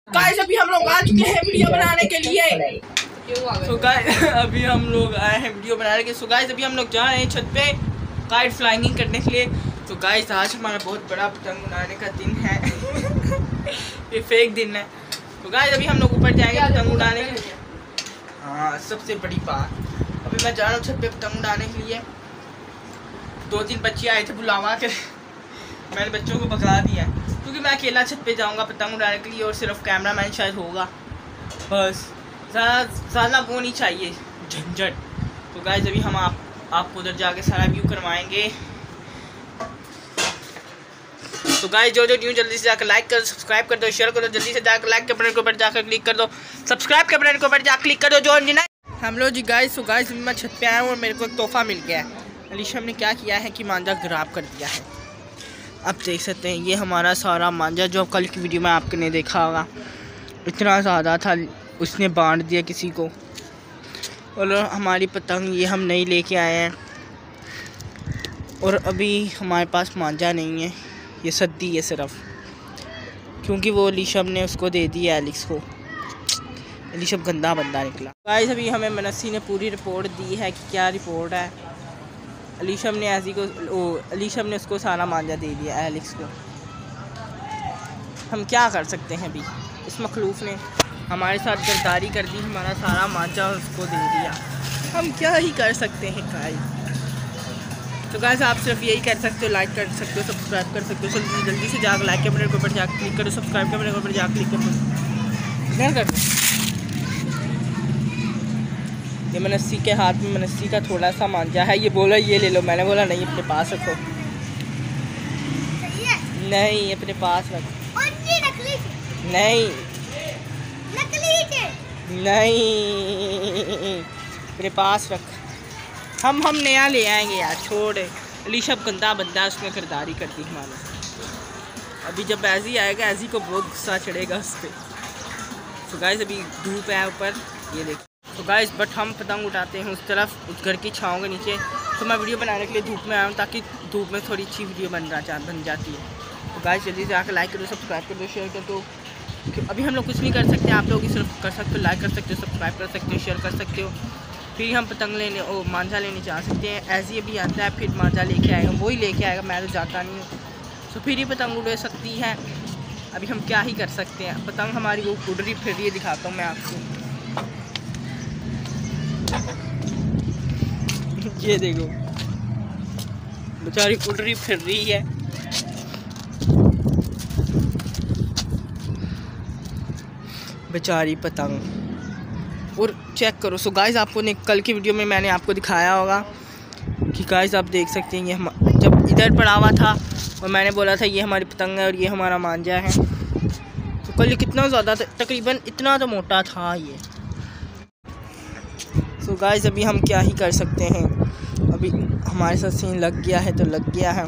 Guys अभी हम लोग आ चुके हैं वीडियो बनाने के लिए। तो गाइस अभी हम लोग आए हैं वीडियो बनाने के। सो गाइस अभी हम लोग जा रहे हैं छत पे काइट फ्लाइंग करने के लिए। तो गाइस आज हमारा बहुत बड़ा पतंग उड़ाने का दिन है। ये फेक दिन है। तो गाइस अभी हम लोग ऊपर जाएंगे पतंग उड़ाने के लिए। हाँ सबसे बड़ी बात, अभी मैं जा रहा हूँ छत पे पतंग उड़ाने के लिए। 2-3 बच्चे आए थे बुलावा के, मैंने बच्चों को भगा दिया क्योंकि मैं अकेला छत पे जाऊंगा पतंग उड़ाने के लिए और सिर्फ कैमरामैन शायद होगा, बस ज़्यादा वो नहीं चाहिए झंझट। तो गाइस अभी हम आपको उधर जाके सारा व्यू करवाएंगे। तो गाइस जो न्यू जल्दी से जाकर लाइक कर दो, सब्सक्राइब कर दो, शेयर कर दो, जल्दी से जाकर लाइक के बटन के ऊपर जाकर क्लिक कर दो, सब्सक्राइब के बटन के ऊपर जाकर क्लिक कर दो जो नहीं। हम लोग जी गाइस तो गाइस मैं छत पे आया हूँ और मेरे को एक तोहफा मिल गया है। अलीशम ने क्या किया है कि मांझा खराब कर दिया है। अब देख सकते हैं ये हमारा सारा मांझा जो कल की वीडियो में आपने देखा होगा, इतना ज़्यादा था उसने बांट दिया किसी को। और हमारी पतंग ये हम नहीं लेके आए हैं और अभी हमारे पास मांझा नहीं है, ये सद्दी है सिर्फ, क्योंकि वो अलीशम ने उसको दे दी है एलिक्स को। अलीशम गंदा बंदा निकला। गाइस अभी हमें मनस्सी ने पूरी रिपोर्ट दी है कि क्या रिपोर्ट है। अलीशम ने उसको सारा मांझा दे दिया एलिक्स को। हम क्या कर सकते हैं अभी, इस मखलूफ ने हमारे साथ गद्दारी कर दी, हमारा सारा मांझा उसको दे दिया। हम क्या ही कर सकते हैं गाइस। तो गाइस आप सिर्फ यही कर सकते हो, लाइक कर सकते हो, सब्सक्राइब कर सकते हो। जल्दी से जाकर लाइक के बटन के ऊपर जाकर क्लिक करो, सब्सक्राइब के बटन के ऊपर जाकर क्लिक करो। क्या कर ये मनस्सी के हाथ में मनस्सी का थोड़ा सा मांझा है, ये बोला ये ले लो, मैंने बोला नहीं अपने पास रखो। नहीं अपने पास रखो। नहीं नहीं अपने पास रख। हम नया ले आएंगे यार, छोड़। अलीशम गंदा बंदा है, उसने खरीदारी कर दी हमारे। अभी जब ऐसी आएगा ऐसी को बहुत गुस्सा चढ़ेगा उस पर। तो गाइस अभी धूप है ऊपर, ये देखिए। तो गाइस बट हम पतंग उठाते हैं उस तरफ, उस घर की छाँव के नीचे। तो मैं वीडियो बनाने के लिए धूप में आया हूँ ताकि धूप में थोड़ी अच्छी वीडियो बन जाती है। तो गाइस जल्दी से आकर लाइक कर दो, सब्सक्राइब कर दो, शेयर कर दो। अभी हम लोग कुछ नहीं कर सकते, आप लोग ही सिर्फ कर सकते हो, लाइक कर सकते हो, सब्सक्राइब कर सकते हो, शेयर कर सकते हो। फिर हम पतंग लेने और मांझा लेने जा सकते हैं। ऐसे ही अभी आता है फिर मांझा लेके आएगा, वही लेके आएगा, मैं तो जाता नहीं हूँ। तो फिर ही पतंग उड़ सकती है। अभी हम क्या ही कर सकते हैं, पतंग हमारी वो उड़ रही फिर रही, दिखाता हूँ मैं आपको। ये देखो बेचारी उड़ रही फिर रही है। बेचारी पतंग। और चेक करो। सो गाइस आपको ने कल की वीडियो में मैंने आपको दिखाया होगा कि गाइस आप देख सकते हैं ये हम जब इधर पड़ा हुआ था और मैंने बोला था ये हमारी पतंग है और ये हमारा मांझा है। तो कल ये कितना ज़्यादा तकरीबन इतना तो मोटा था ये। सो गाइस अभी हम क्या ही कर सकते हैं, अभी हमारे साथ सीन लग गया है तो लग गया है।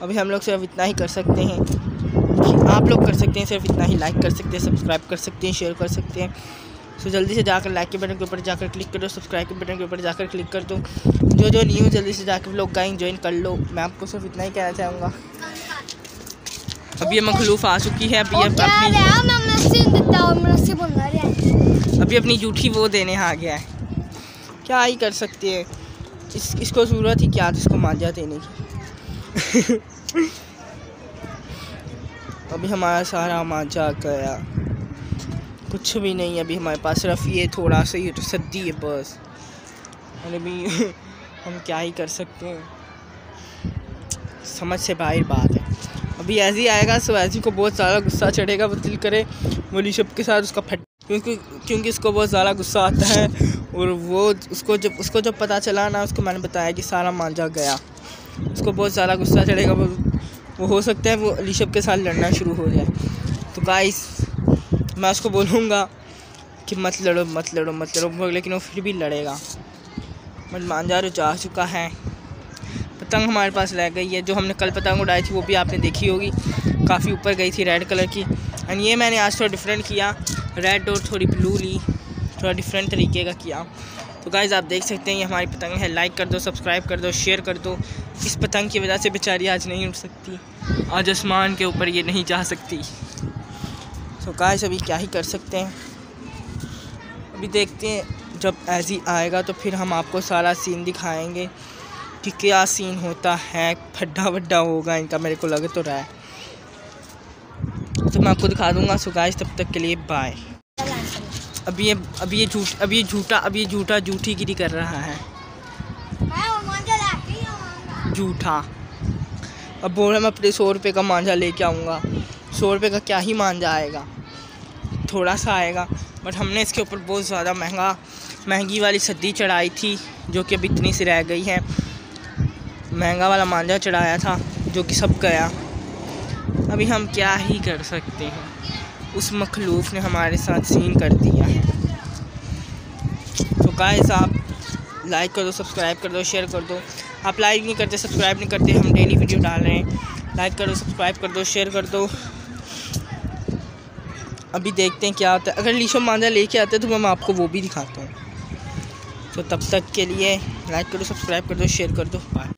अभी हम लोग सिर्फ इतना ही कर सकते हैं कि आप लोग कर सकते हैं, सिर्फ इतना ही, लाइक कर सकते हैं, सब्सक्राइब कर सकते हैं, शेयर कर सकते हैं। सो जल्दी से जाकर लाइक के बटन के ऊपर जाकर क्लिक करो, सब्सक्राइब के बटन के ऊपर जाकर क्लिक कर दो। जो न्यू जल्दी से जाकर लोग गाइंग ज्वाइन कर लो। मैं आपको सिर्फ इतना ही कहना चाहूँगा। अभी ये मखलूफ आ चुकी है, अभी अपनी जूठी वो देने आ गया है। क्या ही कर सकते हैं, इसको ज़रूरत ही क्या जिसको मांझा देने की। अभी हमारा सारा मांझा गया, कुछ भी नहीं। अभी हमारे पास सिर्फ ये थोड़ा सा ही सद्दी है बस। और अभी हम क्या ही कर सकते हैं, समझ से बाहर बात है। अभी ऐसे ही आएगा सो ऐसी को बहुत ज़्यादा गुस्सा चढ़ेगा, वो दिल करे वो अलीशम के साथ उसका फट, क्योंकि उसको बहुत ज़्यादा गुस्सा आता है। और वो उसको जब पता चला ना, उसको मैंने बताया कि सारा मांझा गया, उसको बहुत ज़्यादा गुस्सा चढ़ेगा। वो हो सकता है वो अलीशम के साथ लड़ना शुरू हो जाए। तो गाइस मैं उसको बोलूँगा कि मत लड़ो, लेकिन वो फिर भी लड़ेगा। बट मांझा जो जा चुका है। पतंग हमारे पास रह गई है, जो हमने कल पतंग उड़ाई थी वो भी आपने देखी होगी, काफ़ी ऊपर गई थी रेड कलर की। एंड ये मैंने आज थोड़ा डिफरेंट किया, रेड और थोड़ी ब्लू ली, थोड़ा डिफरेंट तरीके का किया। तो गाइस आप देख सकते हैं ये हमारी पतंग है। लाइक कर दो, सब्सक्राइब कर दो, शेयर कर दो। इस पतंग की वजह से बेचारी आज नहीं उड़ सकती, आज आसमान के ऊपर ये नहीं जा सकती। तो गाइस अभी क्या ही कर सकते हैं, अभी देखते हैं जब ऐसी आएगा तो फिर हम आपको सारा सीन दिखाएंगे कि क्या सीन होता है। फड्डा वड्डा होगा इनका, मेरे को लग तो रहा है, तो मैं आपको दिखा दूंगा। सो गाइस तब तक के लिए बाय। अभी ये झूठा झूठीगिरी कर रहा है, झूठा। अब बोल रहा मैं अपने 100 रुपये का मांझा लेके आऊँगा। 100 रुपये का क्या ही मांझा आएगा, थोड़ा सा आएगा। बट हमने इसके ऊपर बहुत ज़्यादा महंगी वाली सद्दी चढ़ाई थी, जो कि अब इतनी सी रह गई है। महंगा वाला मांझा चढ़ाया था जो कि सब गया। अभी हम क्या ही कर सकते हैं, उस मखलूक ने हमारे साथ सीन कर दिया है। तो गाइस आप लाइक कर दो, सब्सक्राइब कर दो, शेयर कर दो। आप लाइक नहीं करते, सब्सक्राइब नहीं करते, हम डेली वीडियो डाल रहे हैं। लाइक कर दो, सब्सक्राइब कर दो, शेयर कर दो। अभी देखते हैं क्या होता है। अगर लीशो मांझा लेके आते हैं तो मैं आपको वो भी दिखाता हूँ। तो तब तक के लिए लाइक करो, सब्सक्राइब कर दो, शेयर कर दो। बाय।